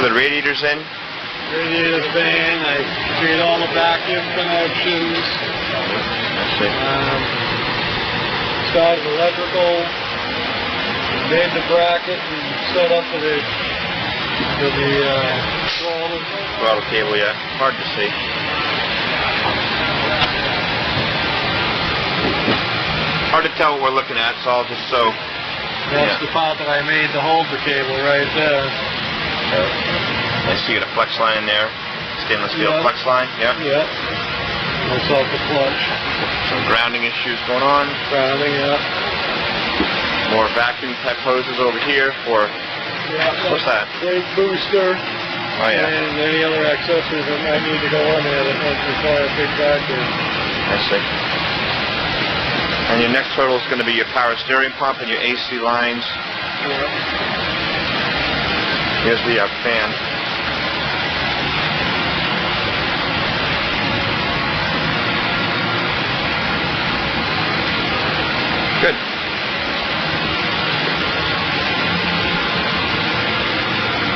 So the radiator's in? Radiator's in. I create all the vacuum connections. I see. Started electrical. Made the bracket and set up for the Throttle cable, yeah. Hard to see. Hard to tell what we're looking at, so I'll just That's the part that I made to hold the cable right there. I see you got a flex line in there. Stainless steel flex line, yeah? Yeah. That's off the clutch. Some grounding issues going on. Grounding, yeah. More vacuum type hoses over here for, what's that? Brake booster. Oh yeah. And any other accessories that might need to go on there that might require a big vacuum. I see. And your next hurdle is going to be your power steering pump and your AC lines. Yeah. Here's the fan.